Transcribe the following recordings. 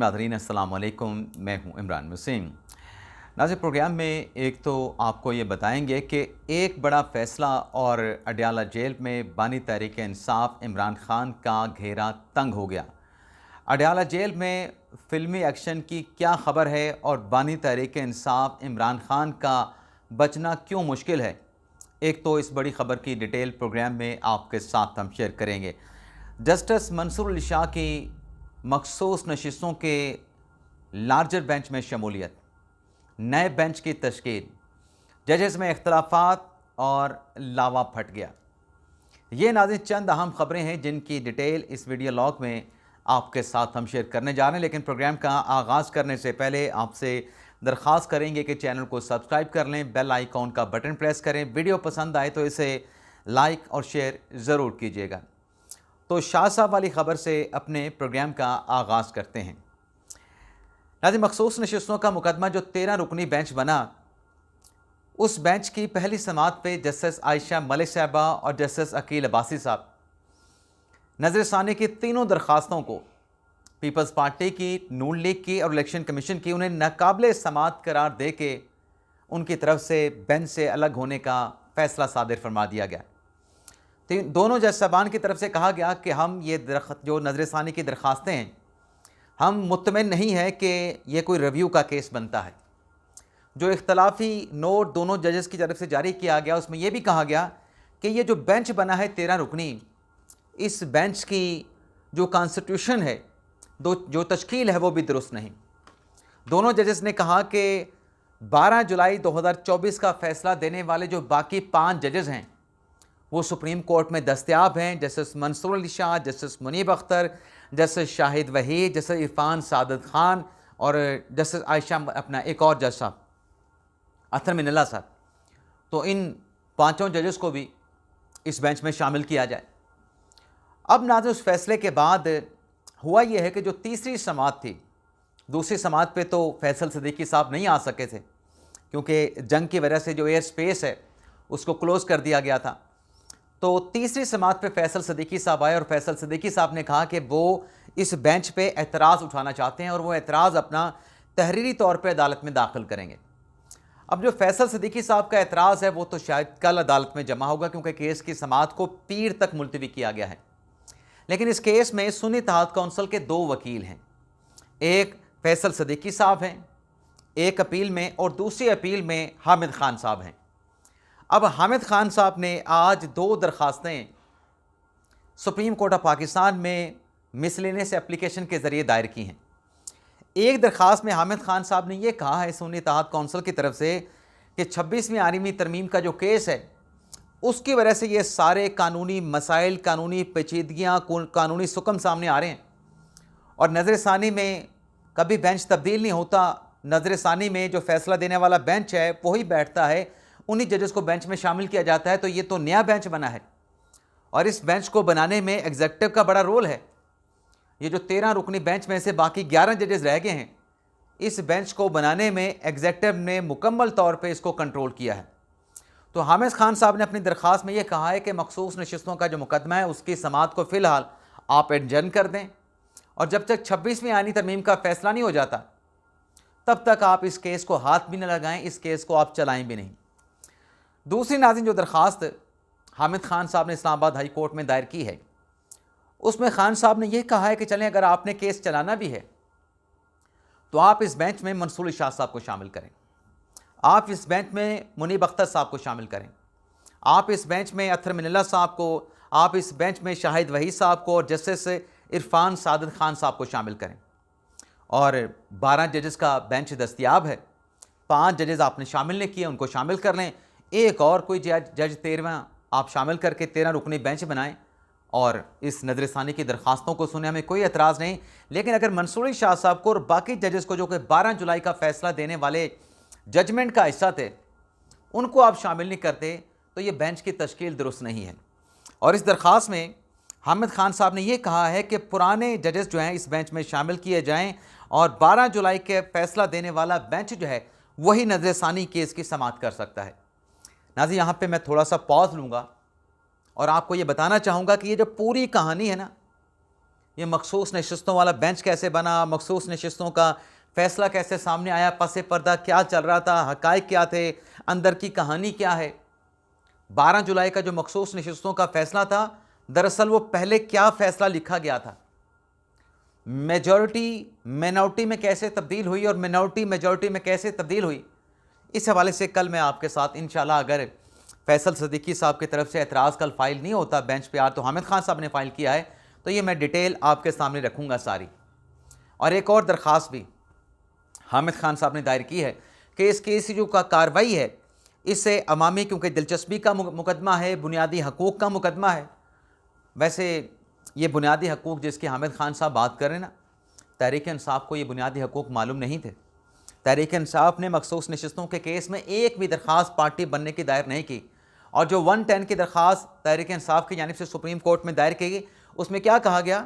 नाज़रीन अस्सलाम वालेकुम, मैं हूं इमरान वसीम। नाज़रीन, प्रोग्राम में एक तो आपको ये बताएंगे कि एक बड़ा फ़ैसला और अडयाला जेल में बानी तहरीक इंसाफ इमरान खान का घेरा तंग हो गया। अडयाला जेल में फ़िल्मी एक्शन की क्या ख़बर है और बानी तहरीक इंसाफ इमरान खान का बचना क्यों मुश्किल है, एक तो इस बड़ी ख़बर की डिटेल प्रोग्राम में आपके साथ हम शेयर करेंगे। जस्टिस मंसूर अली शाह की मखसूस नशिस्तों के लार्जर बेंच में शमूलियत, नए बेंच की तश्कील, जजेस में इख्तलाफात और लावा फट गया। ये नाज़रीन चंद अहम खबरें हैं जिनकी डिटेल इस वीडियो लॉग में आपके साथ हम शेयर करने जा रहे हैं। लेकिन प्रोग्राम का आगाज़ करने से पहले आपसे दरख्वास्त करेंगे कि चैनल को सब्सक्राइब कर लें, बेल आइकॉन का बटन प्रेस करें, वीडियो पसंद आए तो इसे लाइक और शेयर ज़रूर कीजिएगा। तो शाह साहब वाली ख़बर से अपने प्रोग्राम का आगाज़ करते हैं। नाज़रीन, मखसूस नशिस्तों का मुकदमा जो 13 रुकनी बेंच बना, उस बेंच की पहली समाअत पे जस्टिस आयशा मलिक साहबा और जस्टिस अकील अब्बासी साहब नज़रसानी की तीनों दरख्वास्तों को, पीपल्स पार्टी की, नून लीग की और इलेक्शन कमीशन की, उन्हें नाकाबिले समाअत करार दे के उनकी तरफ से बेंच से अलग होने का फ़ैसला सादिर फरमा दिया गया। तो दोनों जज साहबान की तरफ से कहा गया कि हम ये जो नज़रसानी की दरख्वास्तें हैं, हम मुतमिन नहीं है कि ये कोई रिव्यू का केस बनता है। जो इख्तलाफी नोट दोनों जजेस की तरफ से जारी किया गया, उसमें यह भी कहा गया कि ये जो बेंच बना है 13 रुकनी, इस बेंच की जो कॉन्स्टिट्यूशन है, जो तश्कील है, वो भी दुरुस्त नहीं। दोनों जजेस ने कहा कि 12 जुलाई 2024 का फ़ैसला देने वाले जो बाकी 5 जजेस हैं वो सुप्रीम कोर्ट में दस्तयाब हैं। Justice Mansoor Ali Shah, justice Munib Akhtar, justice Shahid Waheed, justice Irfan Saadat Khan और जस्टिस आयशा अपना एक और जज साहब अतर मिनल्ला साहब। तो इन 5 जजेस को भी इस बेंच में शामिल किया जाए। अब नाज़रीन, उस फैसले के बाद हुआ यह है कि जो तीसरी समाअत थी, दूसरी समाअत पे तो फैसल सिद्दीकी साहब नहीं आ सके थे क्योंकि जंग की वजह से जो एयर स्पेस है उसको क्लोज़ कर दिया गया था। तो तीसरी समाअत पे फैसल सिद्दीकी साहब आए और फैसल सिद्दीकी साहब ने कहा कि वो इस बेंच पे एतराज़ उठाना चाहते हैं और वो एतराज़ अपना तहरीरी तौर पे अदालत में दाखिल करेंगे। अब जो फैसल सिद्दीकी साहब का एतराज़ है वो तो शायद कल अदालत में जमा होगा क्योंकि केस की समाअत को पीर तक मुलतवी किया गया है। लेकिन इस केस में सुन्नी इत्तेहाद कौंसिल के 2 वकील हैं, एक फैसल सिद्दीकी साहब हैं, एक अपील में, और दूसरी अपील में हामिद खान साहब हैं। अब हामिद खान साहब ने आज 2 दरख्वास्तें सुप्रीम कोर्ट ऑफ पाकिस्तान में मिसलेनियस एप्लीकेशन के ज़रिए दायर की हैं। एक दरख्वास्त में हामिद खान साहब ने यह कहा है सुन्नी इत्तेहाद कौंसिल की तरफ से कि 26वीं आर्मी तरमीम का जो केस है उसकी वजह से ये सारे कानूनी मसाइल, कानूनी पेचीदगियाँ, कानूनी सुकम सामने आ रहे हैं और नज़रसानी में कभी बेंच तब्दील नहीं होता। नज़रसानी में जो फैसला देने वाला बेंच है वही बैठता है, उन्हीं जजेस को बेंच में शामिल किया जाता है। तो ये तो नया बेंच बना है और इस बेंच को बनाने में एग्जीक्यूटिव का बड़ा रोल है। ये जो 13 रुकनी बेंच में से बाकी 11 जजेस रह गए हैं, इस बेंच को बनाने में एग्जीक्यूटिव ने मुकम्मल तौर पे इसको कंट्रोल किया है। तो हामिद खान साहब ने अपनी दरख्वास्त में ये कहा है कि मखसूस नशिस्तों का जो मुकदमा है उसकी समाअत को फ़िलहाल आप एडजर्न कर दें और जब तक 26वीं आईनी तरमीम का फ़ैसला नहीं हो जाता तब तक आप इस केस को हाथ भी न लगाएं, इस केस को आप चलाएं भी नहीं। दूसरी नाज़रीन, जो दरख्वास्त हामिद खान साहब ने इस्लामाबाद हाई कोर्ट में दायर की है उसमें खान साहब ने यह कहा है कि चलें, अगर आपने केस चलाना भी है तो आप इस बेंच में मंसूर अली शाह साहब को शामिल करें, आप इस बेंच में मुनीब अख्तर साहब को शामिल करें, आप इस बेंच में अतर मिनल्ला साहब को, आप इस बेंच में शाहिद वहीद साहब को और जस्टिस इरफान सादत खान साहब को शामिल करें। और 12 जजेस का बेंच दस्तयाब है, 5 जजेस आपने शामिल नहीं किए, उनको शामिल कर लें। एक और कोई जज 13वां आप शामिल करके 13 रुकनी बेंच बनाएं और इस नज़रसानी की दरख्वास्तों को सुने, हमें कोई एतराज़ नहीं। लेकिन अगर मंसूर अली शाह साहब को और बाकी जजेस को जो कि 12 जुलाई का फ़ैसला देने वाले जजमेंट का हिस्सा थे उनको आप शामिल नहीं करते तो ये बेंच की तश्कील दुरुस्त नहीं है। और इस दरख्वास्त में हामिद खान साहब ने यह कहा है कि पुराने जजेस जो हैं इस बेंच में शामिल किए जाएं और 12 जुलाई के फ़ैसला देने वाला बेंच जो है वही नज़रसानी केस की समाअत कर सकता है। नाज़रीन, यहाँ पे मैं थोड़ा सा पॉज लूँगा और आपको ये बताना चाहूँगा कि ये जो पूरी कहानी है ना, ये मखसूस नशिस्तों वाला बेंच कैसे बना, मखसूस नशिस्तों का फ़ैसला कैसे सामने आया, पसे पर्दा क्या चल रहा था, हक़ाइक़ क्या थे, अंदर की कहानी क्या है। 12 जुलाई का जो मखसूस नशिस्तों का फ़ैसला था, दरअसल वो पहले क्या फ़ैसला लिखा गया था, मेजॉरिटी मिनॉरिटी में कैसे तब्दील हुई और मिनॉरिटी मेजॉरिटी में कैसे तब्दील हुई, इस हवाले से कल मैं आपके साथ इंशाल्लाह, अगर फैसल सदीकी साहब की तरफ से एतराज़ कल फ़ाइल नहीं होता बेंच पे, आज तो हामिद खान साहब ने फ़ाइल किया है, तो ये मैं डिटेल आपके सामने रखूँगा सारी। और एक और दरख्वास्त भी हामिद खान साहब ने दायर की है कि इस केस की जो कार्रवाई है, इससे अवामी, क्योंकि दिलचस्पी का मुकदमा है, बुनियादी हकूक़ का मुकदमा है। वैसे ये बुनियादी हकूक़ जिसकी हामिद खान साहब बात कर रहे हैं ना, तहरीक इंसाफ को ये बुनियादी हकूक़ मालूम नहीं थे। तहरीक इंसाफ ने मखसूस नशिस्तों के केस में एक भी दरख्वास्त पार्टी बनने की दायर नहीं की, और जो 110 की दरख्वास्त तहरीक इंसाफ की जानिब से सुप्रीम कोर्ट में दायर की गई, उसमें क्या कहा गया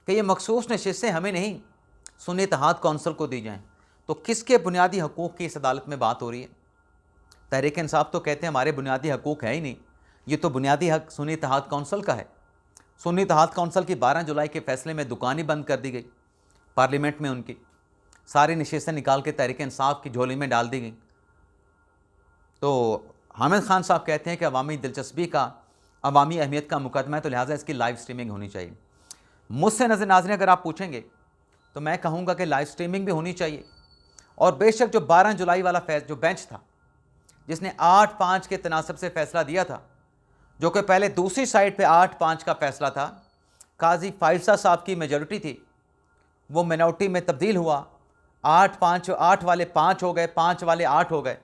कि ये मखसूस नशिस्तें हमें नहीं, सुन्नी इत्तेहाद कौंसिल को दी जाएँ। तो किसके बुनियादी हकूक़ की इस अदालत में बात हो रही है? तहरीक इंसाफ तो कहते हैं हमारे बुनियादी हकूक़ है ही नहीं, ये तो बुनियादी हक सुन्नी इत्तेहाद कौंसिल का है। सुन्नी इत्तेहाद कौंसिल की 12 जुलाई के फैसले में दुकान ही बंद कर दी गई, पार्लियामेंट में उनकी सारी नशिस्तें निकाल के तहरीक इंसाफ की झोली में डाल दी गई। तो हामिद खान साहब कहते हैं कि अवामी दिलचस्पी का, अवामी अहमियत का मुकदमा है, तो लिहाजा इसकी लाइव स्ट्रीमिंग होनी चाहिए। मुझसे नाज़रीन अगर आप पूछेंगे तो मैं कहूँगा कि लाइव स्ट्रीमिंग भी होनी चाहिए। और बेशक जो 12 जुलाई वाला जो बेंच था, जिसने 8-5 के तनासब से फ़ैसला दिया था, जो कि पहले दूसरी साइड पे 8-5 का फ़ैसला था, काजी फाइलसा साहब की मेजॉरिटी थी, वो मिनॉरिटी में तब्दील हुआ, 8-5, 8 वाले 5 हो गए, 5 वाले 8 हो गए।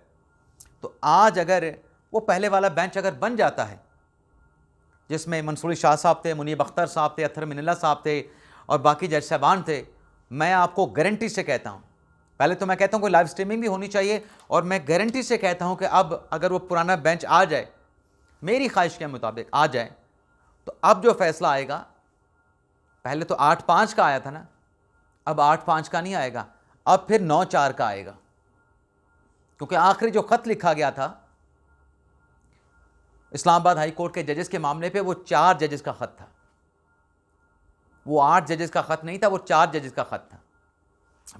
तो आज अगर वो पहले वाला बेंच अगर बन जाता है, जिसमें मंसूरी शाह साहब थे, मुनीब अख्तर साहब थे, अत्तर मिनल्ला साहब थे और बाकी जज साहबान थे, मैं आपको गारंटी से कहता हूँ, पहले तो मैं कहता हूँ कि लाइव स्ट्रीमिंग भी होनी चाहिए, और मैं गारंटी से कहता हूँ कि अब अगर वो पुराना बेंच आ जाए, मेरी ख्वाहिश के मुताबिक आ जाए, तो अब जो फैसला आएगा, पहले तो 8-5 का आया था ना, अब 8-5 का नहीं आएगा, अब फिर 9-4 का आएगा। क्योंकि आखिरी जो ख़त लिखा गया था इस्लामाबाद हाई कोर्ट के जजेस के मामले पे, वो 4 जजेस का ख़त था, वो 8 जजेस का ख़त नहीं था, वो 4 जजेस का ख़त था।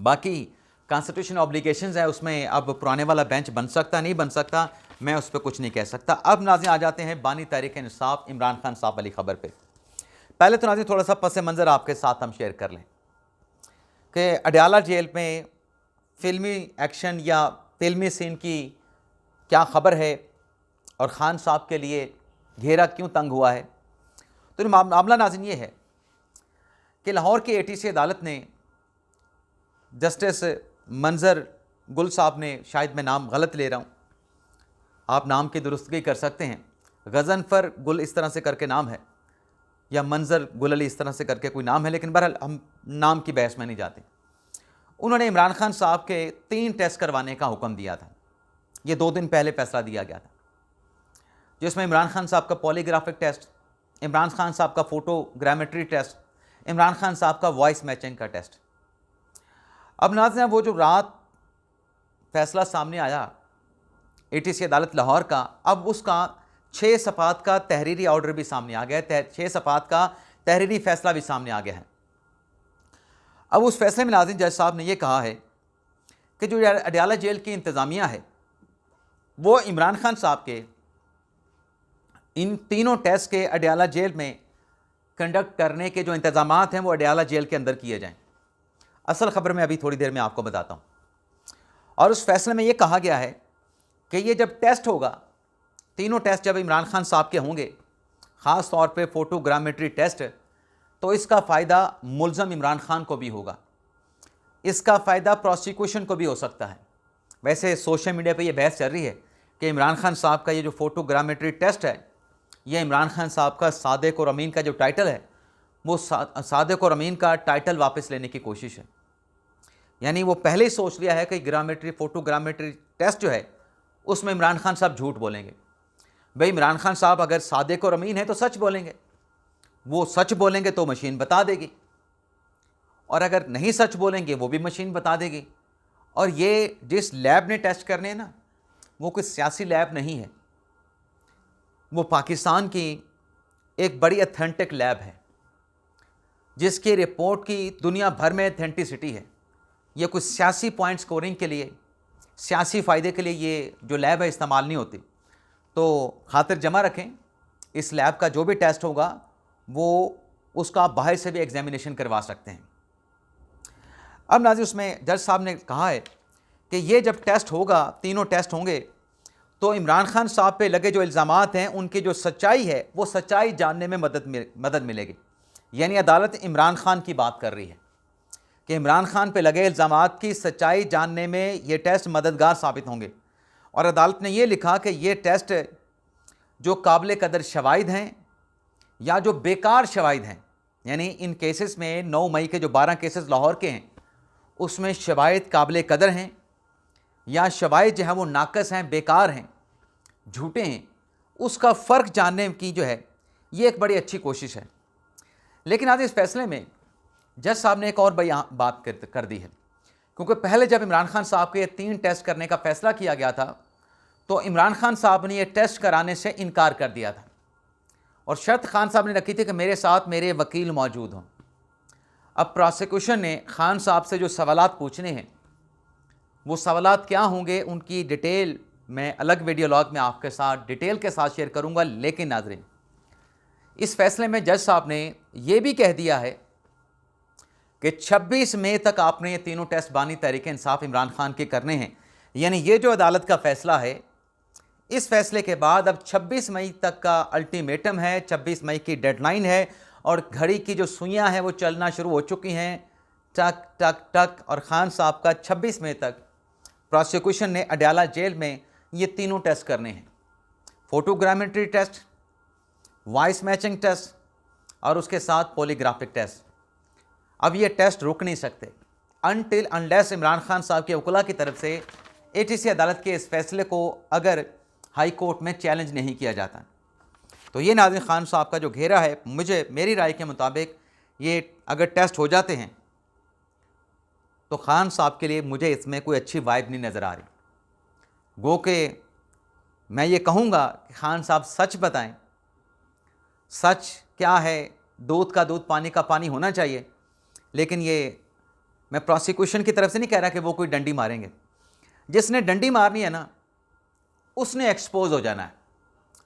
बाकी कॉन्स्टिट्यूशन ऑब्लिगेशंस है, उसमें अब पुराने वाला बेंच बन सकता नहीं बन सकता, मैं उस पर कुछ नहीं कह सकता। अब नाज़रीन आ जाते हैं बानी तहरीक इंसाफ इमरान खान साहब वाली ख़बर पे। पहले तो नाज़रीन थोड़ा सा पस मंज़र आपके साथ हम शेयर कर लें कि अडयाला जेल में फ़िल्मी एक्शन या फ़िल्मी सीन की क्या ख़बर है और ख़ान साहब के लिए घेरा क्यों तंग हुआ है। तो मामला नाज़रीन ये है कि लाहौर की ATC अदालत ने जस्टिस मंजर गुल साहब ने, शायद मैं नाम गलत ले रहा हूँ, आप नाम की दुरुस्तगी कर सकते हैं, गज़नफ़र गुल इस तरह से करके नाम है, या मंजर गुल अली इस तरह से करके कोई नाम है, लेकिन बहरहाल हम नाम की बहस में नहीं जाते। उन्होंने इमरान खान साहब के 3 टेस्ट करवाने का हुक्म दिया था। ये 2 दिन पहले फैसला दिया गया था, जिसमें इमरान खान साहब का पॉलीग्राफिक टेस्ट, इमरान खान साहब का फ़ोटोग्रामेट्री टेस्ट, इमरान खान साहब का वॉइस मैचिंग का टेस्ट। अब नाज़रीन वो जो रात फैसला सामने आया ATC अदालत लाहौर का, अब उसका 6 सफ़ात का तहरीरी ऑर्डर भी सामने आ गया है, 6 सफ़ात का तहरीरी फ़ैसला भी सामने आ गया है। अब उस फैसले में नाज़रीन जज साहब ने यह कहा है कि जो अडयाला जेल की इंतज़ामिया है, वो इमरान खान साहब के इन तीनों टेस्ट के अडयाला जेल में कंडक्ट करने के जो इंतज़ामात हैं, वो अडयाला जेल के अंदर किए जाएँ। असल ख़बर मैं अभी थोड़ी देर में आपको बताता हूँ। और उस फैसले में ये कहा गया है कि ये जब टेस्ट होगा, तीनों टेस्ट जब इमरान खान साहब के होंगे, ख़ास तौर पे फ़ोटोग्रामेट्री टेस्ट, तो इसका फ़ायदा मुल्ज़म इमरान खान को भी होगा, इसका फ़ायदा प्रोसिक्यूशन को भी हो सकता है। वैसे सोशल मीडिया पे ये बहस चल रही है कि इमरान खान साहब का ये जो फ़ोटोग्रामेट्री टेस्ट है, ये इमरान खान साहब का सादिक और अमीन का जो टाइटल है, वो सादिक और अमीन का टाइटल वापस लेने की कोशिश है। यानी वो पहले ही सोच लिया है कि फ़ोटोग्रामेट्री टेस्ट जो है, उसमें इमरान खान साहब झूठ बोलेंगे। भाई इमरान खान साहब अगर सादिक और अमीन है तो सच बोलेंगे, वो सच बोलेंगे तो मशीन बता देगी, और अगर नहीं सच बोलेंगे वो भी मशीन बता देगी। और ये जिस लैब ने टेस्ट करने हैं ना, वो कोई सियासी लैब नहीं है, वो पाकिस्तान की एक बड़ी अथेंटिक लैब है। जिसकी रिपोर्ट की दुनिया भर में ऑथेंटिसिटी है। ये कुछ सियासी पॉइंट स्कोरिंग के लिए, सियासी फ़ायदे के लिए ये जो लैब है इस्तेमाल नहीं होती। तो खातिर जमा रखें, इस लैब का जो भी टेस्ट होगा वो उसका आप बाहर से भी एग्जामिनेशन करवा सकते हैं। अब नाज़रीन, उसमें जज साहब ने कहा है कि ये जब टेस्ट होगा, तीनों टेस्ट होंगे, तो इमरान खान साहब पे लगे जो इल्ज़ामात हैं उनकी जो सच्चाई है वो सच्चाई जानने में मदद मिलेगी। यानी अदालत इमरान खान की बात कर रही है कि इमरान खान पे लगे इल्ज़ामात की सच्चाई जानने में ये टेस्ट मददगार साबित होंगे। और अदालत ने ये लिखा कि ये टेस्ट जो काबिल कदर शवाहिद हैं या जो बेकार शवाहिद हैं, यानी इन केसेस में 9 मई के जो 12 केसेस लाहौर के हैं उसमें शवाहिद काबिल कदर हैं या शवाहिद जो है वो नाकस हैं, बेकार हैं, झूठे हैं, उसका फ़र्क जानने की जो है ये एक बड़ी अच्छी कोशिश है। लेकिन आज इस फैसले में जज साहब ने एक और बात कर दी है, क्योंकि पहले जब इमरान खान साहब के 3 टेस्ट करने का फ़ैसला किया गया था तो इमरान खान साहब ने ये टेस्ट कराने से इनकार कर दिया था और शर्त खान साहब ने रखी थी कि मेरे साथ मेरे वकील मौजूद हों। अब प्रोसिक्यूशन ने खान साहब से जो सवालात पूछने हैं वो सवालात क्या होंगे उनकी डिटेल मैं अलग वीडियो लॉग में आपके साथ डिटेल के साथ शेयर करूंगा। लेकिन नाज़रीन, इस फैसले में जज साहब ने यह भी कह दिया है कि 26 मई तक आपने ये तीनों टेस्ट बानी तहरीक इंसाफ इमरान खान के करने हैं। यानी ये जो अदालत का फैसला है, इस फैसले के बाद अब 26 मई तक का अल्टीमेटम है, 26 मई की डेडलाइन है और घड़ी की जो सुइयां हैं वो चलना शुरू हो चुकी हैं, टक टक टक। और खान साहब का 26 मई तक प्रोसिक्यूशन ने अडयाला जेल में ये तीनों टेस्ट करने हैं, photogrammetry test, voice matching test और उसके साथ पॉलीग्राफिक टेस्ट। अब ये टेस्ट रुक नहीं सकते अनटिल अनलेस इमरान खान साहब के वकीला की तरफ से एटीसी अदालत के इस फैसले को अगर हाई कोर्ट में चैलेंज नहीं किया जाता। तो ये नाज़रीन खान साहब का जो घेरा है, मेरी राय के मुताबिक ये अगर टेस्ट हो जाते हैं तो खान साहब के लिए मुझे इसमें कोई अच्छी वाइब नहीं नज़र आ रही। गो के मैं ये कहूँगा कि खान साहब सच बताएं, सच क्या है, दूध का दूध पानी का पानी होना चाहिए। लेकिन ये मैं प्रोसिक्यूशन की तरफ से नहीं कह रहा कि वो कोई डंडी मारेंगे। जिसने डंडी मारनी है ना उसने एक्सपोज हो जाना है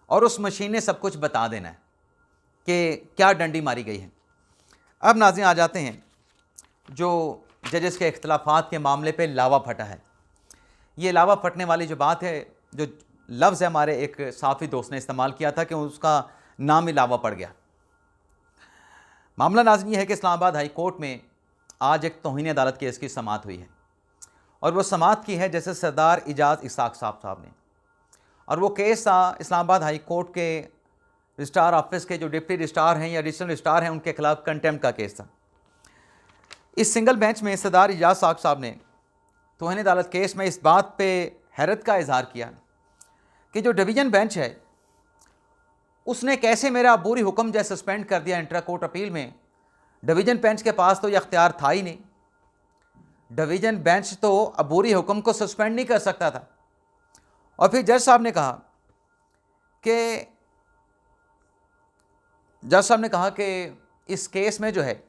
और उस मशीन ने सब कुछ बता देना है कि क्या डंडी मारी गई है। अब नाज़रीन आ जाते हैं जो जजेस के इख्तलाफात के मामले पे लावा फटा है। ये लावा फटने वाली जो बात है, जो लफ्ज़ है हमारे एक साफ़ी दोस्त ने इस्तेमाल किया था कि उसका नाम ही लावा पड़ गया। मामला नाज़रीन ये है कि इस्लामाबाद हाई कोर्ट में आज एक तौहीन अदालत केस की समाअत हुई है और वो समाअत की है जैसे सरदार इजाज़ इसाक साहब ने। और वो केस था इस्लामाबाद हाई कोर्ट के रजिस्ट्रार ऑफिस के जो डिप्टी रजिस्ट्रार हैं या एडिशनल रजिस्ट्रार हैं उनके खिलाफ कंटेम्प्ट का केस था। इस सिंगल बेंच में सरदार इजाज़ इसाक साहब ने तौहीन अदालत केस में इस बात पे हैरत का इजहार किया कि जो डिवीज़न बेंच है उसने कैसे मेरा अबूरी हुक्म जैसे सस्पेंड कर दिया इंट्रा कोर्ट अपील में। डिवीज़न बेंच के पास तो यह अख्तियार था ही नहीं। डिवीज़न बेंच तो अबूरी हुक्म को सस्पेंड नहीं कर सकता था। और फिर जज साहब ने कहा कि इस केस में जो है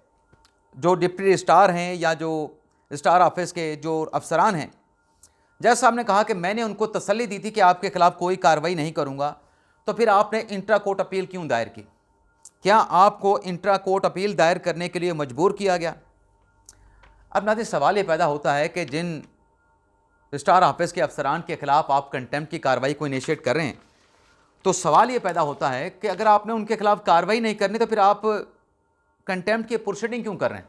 जो डिप्टी रजिस्ट्रार हैं या जो रजिस्ट्रार ऑफिस के जो अफसरान हैं, जज साहब ने कहा कि मैंने उनको तसल्ली दी थी कि आपके खिलाफ कोई कार्रवाई नहीं करूंगा, तो फिर आपने इंट्रा कोर्ट अपील क्यों दायर की? क्या आपको इंट्रा कोर्ट अपील दायर करने के लिए मजबूर किया गया? अब नाज़रीन सवाल ये पैदा होता है कि जिन रजिस्ट्रार ऑफिस के अफसरान के खिलाफ आप कंटेम्प्ट की कार्रवाई को इनिशिएट कर रहे हैं, तो सवाल ये पैदा होता है कि अगर आपने उनके खिलाफ कार्रवाई नहीं करनी तो फिर आप कंटेम्प्ट की प्रोसीडिंग क्यों कर रहे हैं?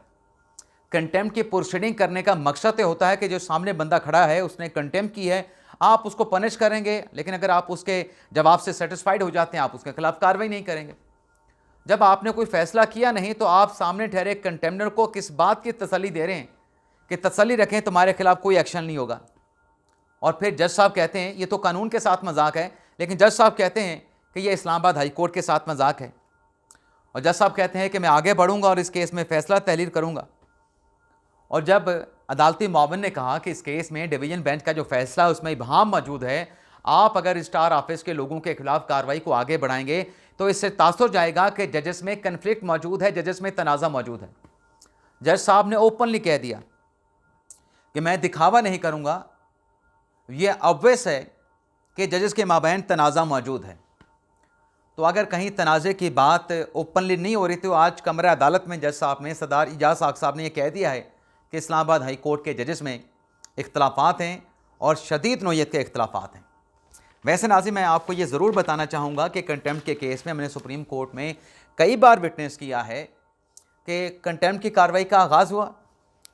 कंटेम्प्ट की प्रोसीडिंग करने का मकसद ये होता है कि जो सामने बंदा खड़ा है उसने कंटेम्प्ट की है, आप उसको पनिश करेंगे, लेकिन अगर आप उसके जवाब से सेटिस्फाइड हो जाते हैं आप उसके खिलाफ कार्रवाई नहीं करेंगे। जब आपने कोई फैसला किया नहीं तो आप सामने ठहरे कंटेम्नर को किस बात की तसल्ली दे रहे हैं कि तसल्ली रखें तुम्हारे खिलाफ कोई एक्शन नहीं होगा। और फिर जज साहब कहते हैं ये तो कानून के साथ मजाक है, लेकिन जज साहब कहते हैं कि ये इस्लामाबाद हाई कोर्ट के साथ मजाक है। और जज साहब कहते हैं कि मैं आगे बढ़ूंगा और इस केस में फ़ैसला तहरीर करूंगा। और जब अदालती मुआविन ने कहा कि इस केस में डिवीज़न बेंच का जो फैसला है उसमें इबहाम मौजूद है, आप अगर रजिस्ट्रार ऑफिस के लोगों के खिलाफ कार्रवाई को आगे बढ़ाएंगे तो इससे तासुर जाएगा कि जजेस में कन्फ्लिक्ट मौजूद है, जजेस में तनाज़ा मौजूद है। जज साहब ने ओपनली कह दिया कि मैं दिखावा नहीं करूँगा। ये ऑब्वियस है कि जजेस के माबैन तनाज़ा मौजूद है। तो अगर कहीं तनाज़े की बात ओपनली नहीं हो रही तो आज कमरा अदालत में जज साहब ने, सरदार इजाज़ साहब साहब ने यह कह दिया है कि इस्लामाबाद हाई कोर्ट के जजेस में इख्तलाफात हैं और शदीद नौयत के इख्तलाफात हैं। वैसे नाज़रीन, मैं आपको ये ज़रूर बताना चाहूँगा कि कंटेम्प्ट के केस में हमने सुप्रीम कोर्ट में कई बार विटनेस किया है कि कंटेम्प्ट की कार्रवाई का आगाज़ हुआ,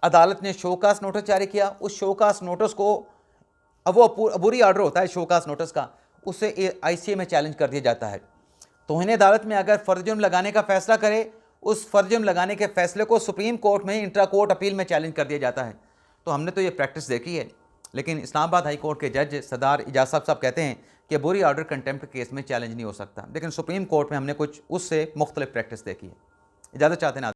अदालत ने शोकास नोटिस जारी किया, उस शोकास नोटिस को, अब वो अबूरी आर्डर होता है शोकास नोटिस का, उसे ICA में चैलेंज कर दिया जाता है। तो इन्हें अदालत में अगर फ़र्ज़ जुर्म लगाने का फ़ैसला करे, उस फ़र्ज़ जुर्म लगाने के फ़ैसले को सुप्रीम कोर्ट में इंट्रा कोर्ट अपील में चैलेंज कर दिया जाता है। तो हमने तो ये प्रैक्टिस देखी है। लेकिन इस्लामाबाद हाई कोर्ट के जज सरदार इजाज़ साहब कहते हैं कि अबूरी आर्डर कंटेम्प्ट केस में चैलेंज नहीं हो सकता। लेकिन सुप्रीम कोर्ट में हमने कुछ उससे मुख्तलिफ प्रैक्टिस देखी है। इजाज़त चाहते हैं।